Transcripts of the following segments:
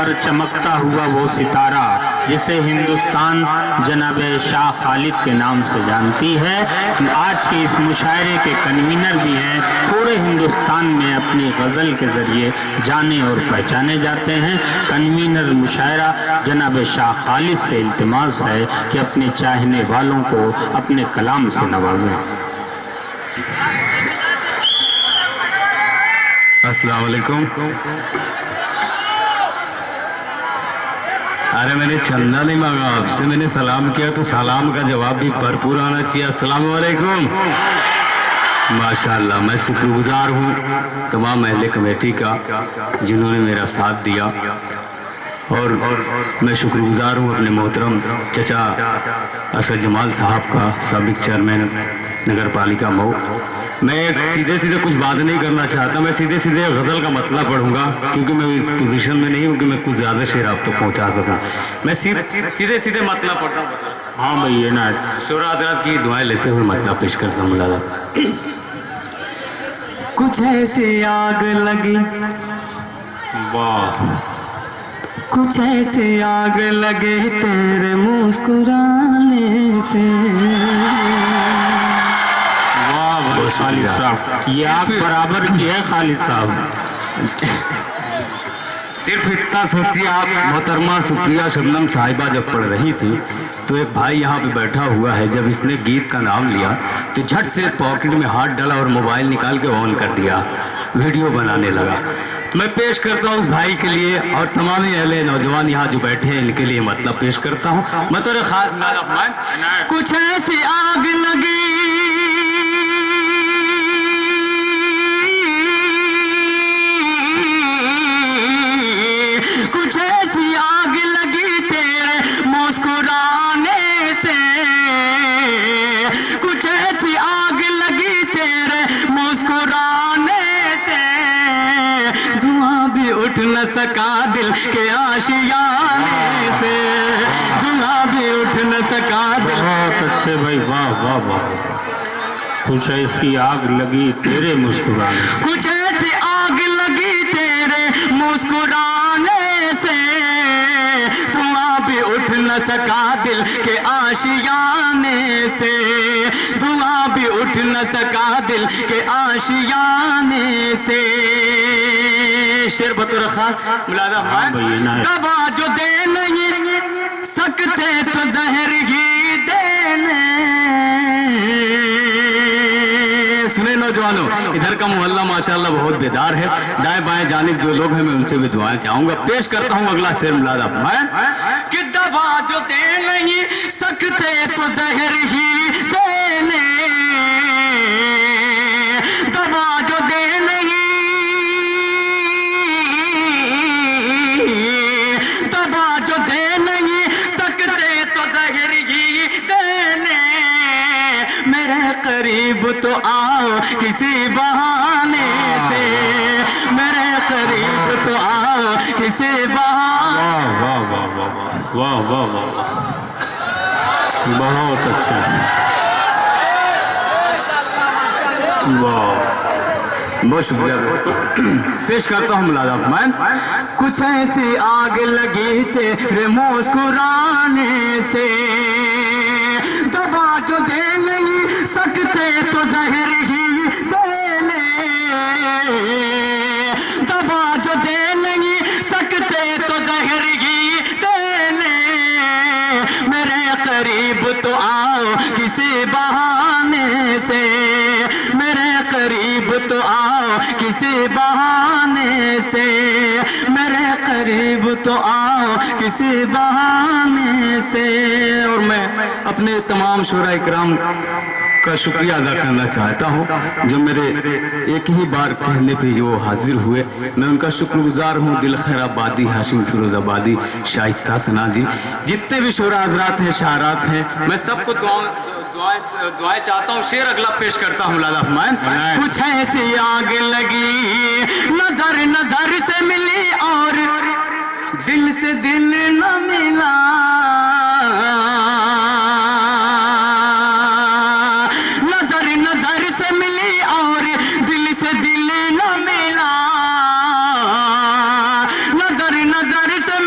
पर चमकता हुआ वो सितारा जिसे हिंदुस्तान जनाब शाह खालिद के नाम से जानती है, आज के इस मुशायरे के कन्वीनर भी हैं। पूरे हिंदुस्तान में अपनी गज़ल के ज़रिए जाने और पहचाने जाते हैं। कन्वीनर मुशायरा जनाब शाह खालिद से इल्तिमास है कि अपने चाहने वालों को अपने कलाम से नवाजें। अस्सलाम वालेकुम। अरे मैंने चंदा नहीं मांगा आपसे, मैंने सलाम किया तो सलाम का जवाब भी भरपूर आना चाहिए। अस्सलाम वालेकुम। माशाअल्लाह, मैं शुक्रगुजार हूँ तमाम अहले कमेटी का जिन्होंने मेरा साथ दिया, और मैं शुक्रगुजार हूँ अपने मोहतरम चचा असद जमाल साहब का, साबिक चेयरमैन नगर पालिका मऊ। मैं सीधे सीधे कुछ बात नहीं करना चाहता, मैं सीधे सीधे गज़ल का मतलब पढ़ूंगा, क्योंकि मैं इस पोजीशन में नहीं हूँ कि मैं कुछ ज़्यादा शेर आप तक पहुँचा सकूँ। मैं सीधे सीधे मतलब पढ़ता हूँ। हाँ भाई, ये ना शोरा हज़रात की दुआएं लेते हुए मतलब पेश करता हूँ। मुलादा कुछ ऐसी आग लगी, वाह, कुछ ऐसी आग लगे तेरे मुस्कुराने से। खालिद साहब, ये आग बराबर की है खालिद साहब। सिर्फ इतना सोचिए आप, मोहतरमा सुप्रिया शबनम साहिबा जब पढ़ रही थी तो एक भाई यहाँ पे बैठा हुआ है, जब इसने गीत का नाम लिया तो झट से पॉकेट में हाथ डाला और मोबाइल निकाल के ऑन कर दिया, वीडियो बनाने लगा। मैं पेश करता हूँ उस भाई के लिए और तमाम अहले नौजवान यहाँ जो बैठे हैं इनके लिए मतलब पेश करता हूँ। मतलब खास कुछ ऐसी आग लगी, कुछ ऐसी आग लगी तेरे मुस्कुराने से, कुछ ऐसी आग लगी तेरे मुस्कुराने से, धुआं भी उठ न सका दिल के आशियाने से, धुआं भी उठ न सका दिल। बहुत अच्छे भाई, वाह वाह वाह। कुछ ऐसी आग लगी तेरे मुस्कुराने से, कुछ ऐसी आग लगी तेरे मुस्कुराने से, धुआं भी उठ न सका दिल के आशियाने से, धुआं भी उठ न सका दिल के आशियाने से। शेर बतौर खास मुलादा दवा जो दे नहीं सकते तो जहर ही देने। सुने नौजवानों, इधर का मोहल्ला माशाल्लाह बहुत बेदार है, दाएं बाएं जानिब जो लोग हैं मैं उनसे भी दुआएं चाहूंगा। पेश करता हूं अगला शेर मुलादा कि दवा जो दे नहीं सकते तो जहर ही देने, दवा जो दे नहीं, दवा जो दे नहीं सकते तो जहर ही देने। मेरे करीब तो आओ किसी बहाने से, मेरे करीब तो आओ किसी बहाने। वाह वाह वाह वाह वाह वाह वाह, बहुत अच्छा, वाह, बहुत शुक्रिया। पेश करता हूँ मुलादा मैं, कुछ ऐसी आग लगी तेरे मुस्कुराने से, दवा जो दे नहीं सकते तो जहर ही देने, दवा जो दे नहीं सकते तो जहर ही देने। मेरे करीब तो आओ किसी बहाने से, मेरे करीब तो आओ किसी बहाने से, मेरे करीब तो आओ किसी बहाने से। और मैं अपने तमाम शोरा इकराम का शुक्रिया अदा करना चाहता हूँ जो मेरे एक ही बार कहने पे जो हाजिर हुए, मैं उनका शुक्रगुजार हूँ। दिल खैर आबादी, हाशिम फिरोजाबादी, शाइस्ता सना जी, जितने भी शोरा हजरात हैं, शारात हैं, मैं सबको दुआएं चाहता हूँ। शेर अगला पेश करता हूँ मुलादा फरमाएं, कुछ ऐसी आग लगी नजर नजर से मिली और दिल से दिल न मिला, नजर नजर से मिली और दिल से दिल न मिला, नजर नजर से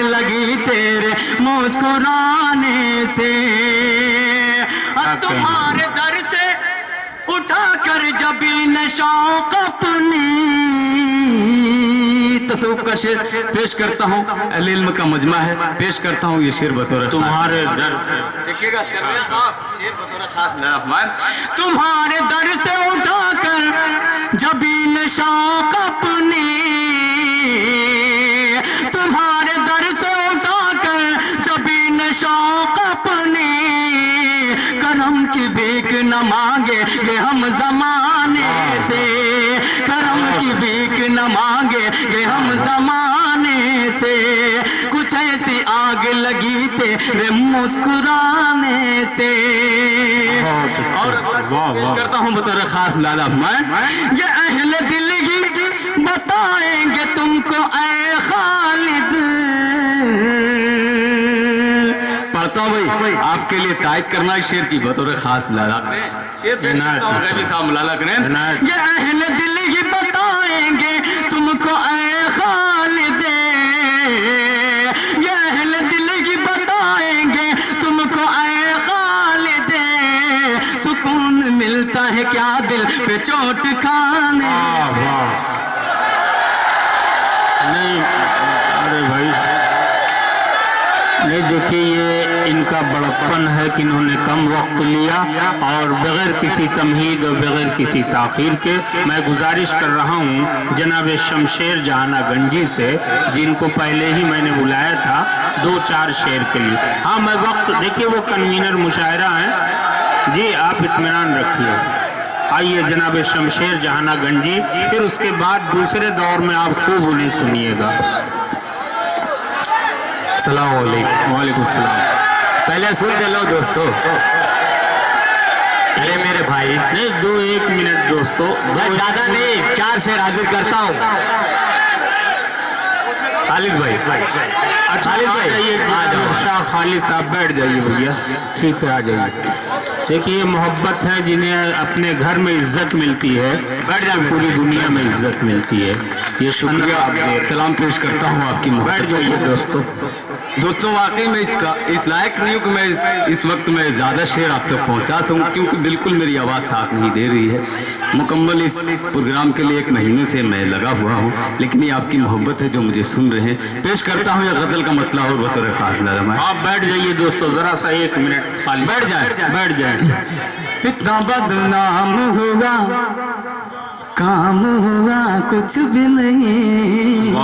लगी तेरे मुस्कुराने से। तुम्हारे दर से उठाकर जबीन शौक अपनी, तसव्वुफ का शेर पेश करता हूँ, अहले इल्म का मजमा है, पेश करता हूँ ये शेर बतौर तुम्हारे दर से। देखिएगा शेर बतौर खास। तुम्हारे दर से उठाकर जबीन शौक अपनी, तुम्हारे दर से उठाकर जबीन शौक अपनी, करम की भीख न मांगे ये हम जमाने से, करम की भीख न मांगे ये हम जमाने से। कुछ ऐसी आग लगी तेरे मुस्कुराने से। और करता हूँ बतौर खास लाला मैं, ये अहले दिल ही बताएंगे तुमको ऐ खालिद। पढ़ता हूँ भाई, आपके लिए तायद करना है शेर की बतौर खास मुलाला करें। शेर पेश करता हूँ, रवि साहब मुलाला करें। ये अहले दिल ही बताएंगे तुमको ऐ खालिद, ये अहले दिल ही बताएंगे तुमको ऐ खालिद। सुकून मिलता है क्या दिल पे चोट खाने से। नहीं, अरे भाई नहीं, देखिए ये इनका बड़प्पन है कि इन्होंने कम वक्त लिया और बगैर किसी तमहीद और बगैर किसी ताख़ीर के। मैं गुजारिश कर रहा हूँ जनाब शमशेर जहाना गंजी से, जिनको पहले ही मैंने बुलाया था 2-4 शेर के लिए। हाँ, मैं वक्त देखिए, वो कन्वीनर मुशायरा हैं जी, आप इत्मीनान रखिए। आइए जनाब शमशेर जहाना गंजी, फिर उसके बाद दूसरे दौर में आप खूब उन्हें सुनिएगा। वालेकुम सलाम। पहले सुन ले लो दोस्तों। अरे मेरे भाई, नहीं 2-1 मिनट दोस्तों, मैं ज्यादा नहीं 4 शेर हाजिर करता हूँ। खालिद भाई, अच्छा खालिद भाई आ जाओ। शाह खालिद साहब बैठ जाइए भैया, ठीक है आ जाइए। देखिए मोहब्बत है, जिन्हें अपने घर में इज्जत मिलती है, बैठ जाए, पूरी दुनिया में इज्जत मिलती है। ये शुक्रिया, सलाम पेश करता हूँ आपकी। बैठ जाइए दोस्तों। दोस्तों वाकई में इस लायक नहीं हूँ कि मैं इस वक्त में ज़्यादा शेर आप तक पहुँचा सकूँ, क्योंकि बिल्कुल मेरी आवाज़ साथ नहीं दे रही है। मुकम्मल इस प्रोग्राम के लिए 1 महीने से मैं लगा हुआ हूँ, लेकिन ये आपकी मोहब्बत है जो मुझे सुन रहे हैं। पेश करता हूँ यह गज़ल का मतला और बतौर खास नज़म है। आप बैठ जाइए दोस्तों, ज़रा सा 1 मिनट खाली बैठ जाए, बैठ जाए। इतना बदनाम हुआ, काम हुआ कुछ भी नहीं।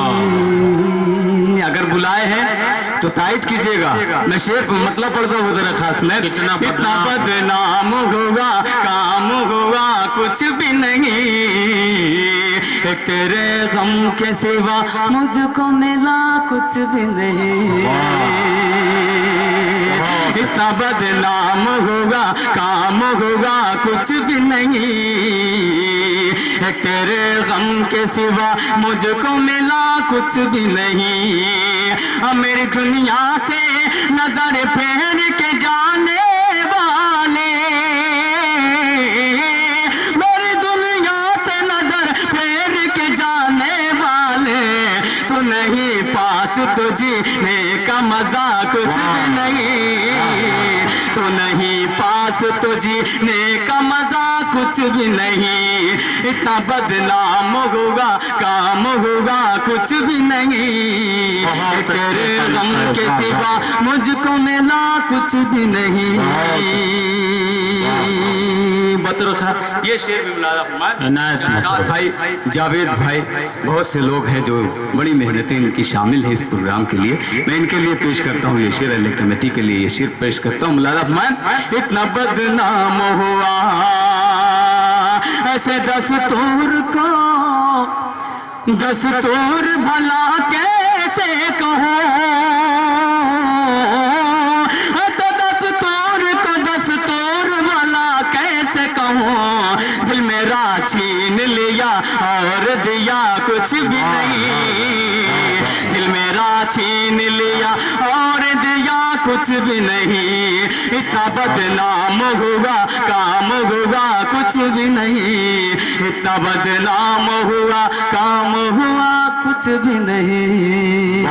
अगर बुलाए हैं तो तायद कीजिएगा। मैं शेर मतलब पढ़ता हूँ जरा खास में। इतना बदनाम हुआ, काम हुआ कुछ भी नहीं, एक तेरे गम के सिवा मुझको मिला कुछ भी नहीं। इतना बदनाम होगा, काम होगा कुछ भी नहीं, तेरे गम के सिवा मुझको मिला कुछ भी नहीं। मेरी दुनिया से नजर फेर के जाने वाले, मेरी दुनिया से नजर फेर के जाने वाले, तू नहीं पास तो जीने का मजा कुछ भी नहीं, तो नहीं पास तो जीने का मजा कुछ भी नहीं। इतना बदनाम होगा, काम होगा कुछ भी नहीं, तेरे गम के सिवा मुझको मिला कुछ भी नहीं। बतरखा ये शेर भी बुलाया भाई जावेद भाई। बहुत से लोग हैं जो बड़ी मेहनतें इनकी शामिल हैं इस प्रोग्राम के लिए। मैं इनके लिए पेश करता हूँ ये शेर, अल्ले कमेटी के लिए ये शेर पेश करता हूँ। मुलाला फरमान, इतना बदनाम हुआ ऐसे दस्तूर को, दस्तूर भला कैसे कहो, ऐसे दस्तूर को दस्तूर भला कैसे कहो, दिल मेरा छीन लिया और दिया कुछ भी नहीं, दिल मेरा छीन लिया और दिया कुछ भी नहीं। इतना बदनाम हुआ, काम हुआ कुछ भी नहीं, इतना बदनाम हुआ, काम हुआ कुछ भी नहीं।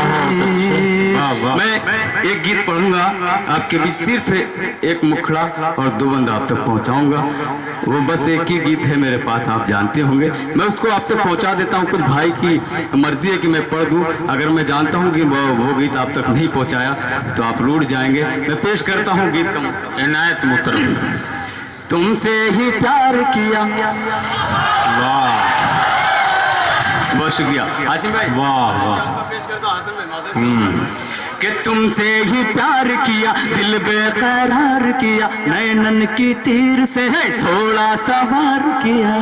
वाह। मैं एक गीत पढ़ूंगा आपके बीच, सिर्फ एक मुखड़ा और 2 बंद आप तक पहुंचाऊंगा। वो बस एक ही गीत है मेरे पास, आप जानते होंगे। मैं उसको आप तक पहुंचा देता हूं, कुछ भाई की मर्जी है कि मैं पढ़ दूं। अगर मैं जानता हूं कि वो गीत आप तक नहीं पहुंचाया तो आप रूठ जाएंगे। मैं पेश करता हूं गीत का। इनायत मोहतरम। तुमसे ही प्यार किया। वाह बहुत शुक्रिया हाशिम भाई। वाह वाह। पेश करता हूं हाशिम भाई कि तुमसे ही प्यार किया, दिल बेकरार किया, नैनन की तीर से है थोड़ा सवार किया।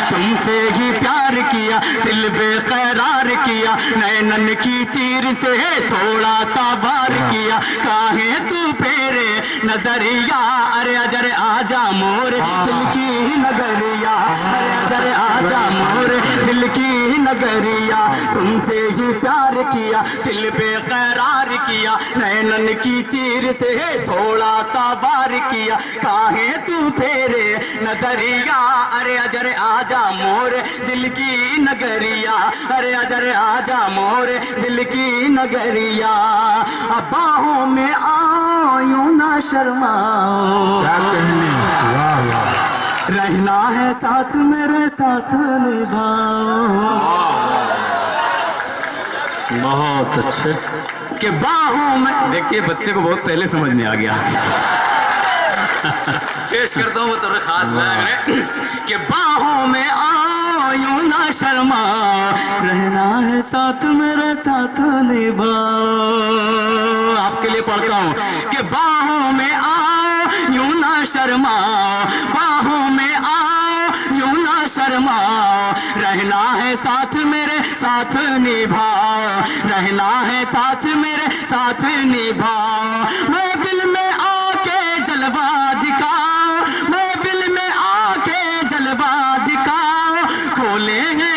तुमसे ही प्यार किया, दिल बेकरार किया, नैनन की तीर से है थोड़ा सवार किया। काहे तू फेरे नजरिया, अरे अजर आजा मोर दिल की नगरिया, अरे अजर आजा मोर दिल की नगरिया। तुमसे ही प्यार किया, दिल बेकरार किया, नैनन की तीर से थोड़ा सा वार किया। काहे तू फेरे नजरिया, अरे अजर आजा मोर दिल की नगरिया, अरे अजर आजा मोर दिल की नगरिया। अब बाहों में आओ यूं ना शर्माओ, क्या कहने। वाह वाह। रहना है साथ मेरे साथ निभाओ। बहुत अच्छे। के बाहों में, देखिए बच्चे को बहुत पहले समझ में आ गया। पेश करता हूँ तो खास के बाहों में आओ यूं ना शर्माओ, रहना है साथ मेरे साथ निभाओ। आपके लिए पढ़ता हूँ कि बाहों में आओ यूं ना शर्माओ, बाहों में आओ यूं ना शर्माओ, रहना है साथ मेरे साथ निभाओ, रहना है साथ मेरे साथ निभाओ। महफिल में आके जलवा दिखाओ, महफिल में आके जलवा दिखाओ। खोलेंगे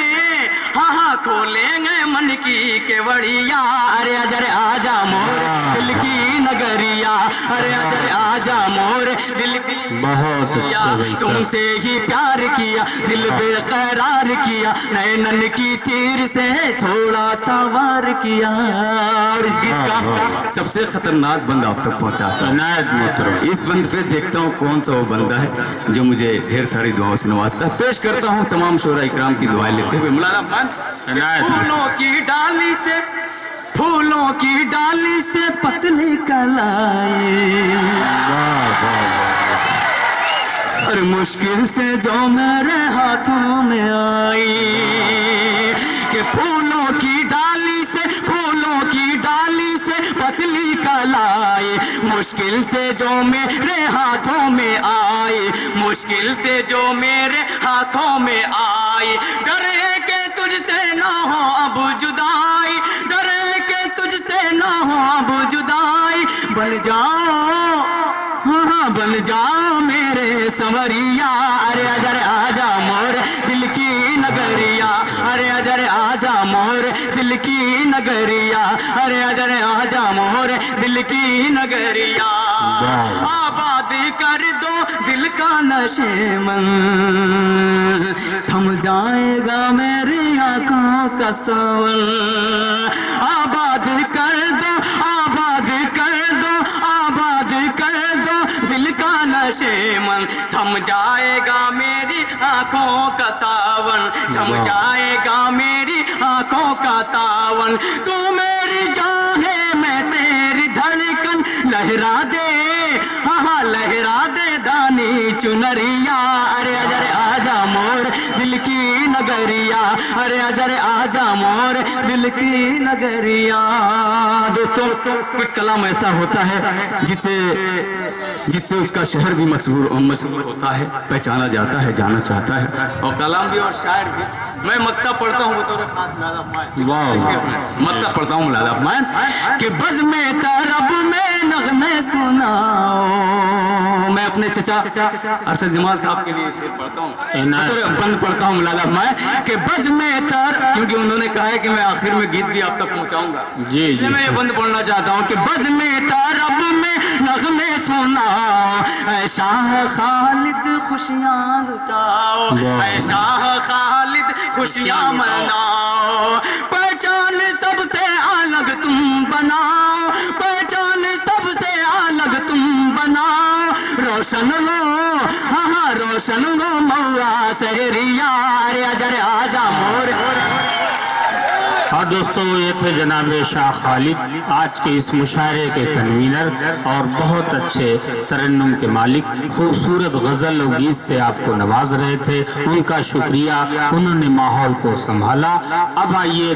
हाँ खोलेंगे मन की केवड़िया, अरे अजर आजा मोर दिल की नगरिया, अरे अजर आजा मोर दिल की। बहुत अच्छे। तुमसे ही प्यार किया, दिल बेकरार किया, नैनन की तीर से थोड़ा सा वार किया। और इस गीत का सबसे खतरनाक बंद आप तक पहुंचाता है। इनायत मोहतरम। इस बंद पे देखता हूँ कौन सा वो बंदा है जो मुझे ढेर सारी दुआओं से नवाजता है। पेश करता हूँ तमाम शोरा इकराम की दुआएं लेते हुए। मौलाना मान इनायत। फूलों की डाली से, फूलों की डाली से पतली कलाई, वाह वाह। और मुश्किल से जो मेरे हाथों में आई। कि फूलों की डाली से, फूलों की डाली से पतली कलाई, मुश्किल से जो मेरे हाथों में आई, मुश्किल से जो मेरे हाथों में आई। डर है कि तुझसे ना हो अब जुदाई, डर है कि तुझसे ना हो अब जुदाई। बन जाओ हाँ बन जाओ मेरे संवरिया, अरे अजर आजा मोर दिल की नगरिया, अरे अजर आजा मोर दिल की नगरिया, अरे अजर आजा मोर दिल की नगरिया। आबाद कर दो दिल का नशेमन, थम जाएगा मेरी आंखों का सावन। आबाद कर दो, आबाद कर दो, आबाद कर दो दिल का नशेमन, थम जाएगा मेरी आंखों का सावन, थम जाएगा मेरी आंखों का सावन। तू मेरी जान है मैं तेरी धड़कन, लहरा दे हाँ लहरा दे दानी चुनरिया, अरे अजर आजा मोर दिल की नगरिया, अरे अजर आजा मोर दिल की नगरिया। दोस्तों कुछ कलाम ऐसा होता है जिससे उसका शहर भी मशहूर होता है, पहचाना जाता है, जाना चाहता है। और कलाम भी और शायर भी। मैं मक्ता पढ़ता हूँ वाह। मक्ता पढ़ता हूँ मुलादा कि बज़ में तरब में नगमे सुनाओ। मैं अपने चचा अरशद जमाल साहब के लिए शेर पढ़ता हूँ, बंद पढ़ता हूँ मुलादा मैं कि बज़ में तर, क्योंकि उन्होंने कहा है कि मैं आखिर में गीत भी आप तक पहुँचाऊंगा। जी जी। मैं ये बंद पढ़ना चाहता हूँ कि बज़ में तरब में नगमे सुनाओ, ऐ शाह खालिद खुशियाँ लुटाओ, ऐ शाह खालिद खुशियाँ मनाओ। पहचान सबसे अलग तुम बनाओ, पहचान सबसे अलग तुम बनाओ। रोशन हो, हाँ रोशन हो मौला शहरियार, अजर आजा मोर। और दोस्तों ये थे जनाब शाह खालिद, आज के इस मुशायरे के कन्वीनर और बहुत अच्छे तरन्नुम के मालिक। खूबसूरत गज़ल और गीत से आपको नवाज रहे थे, उनका शुक्रिया, उन्होंने माहौल को संभाला। अब आइए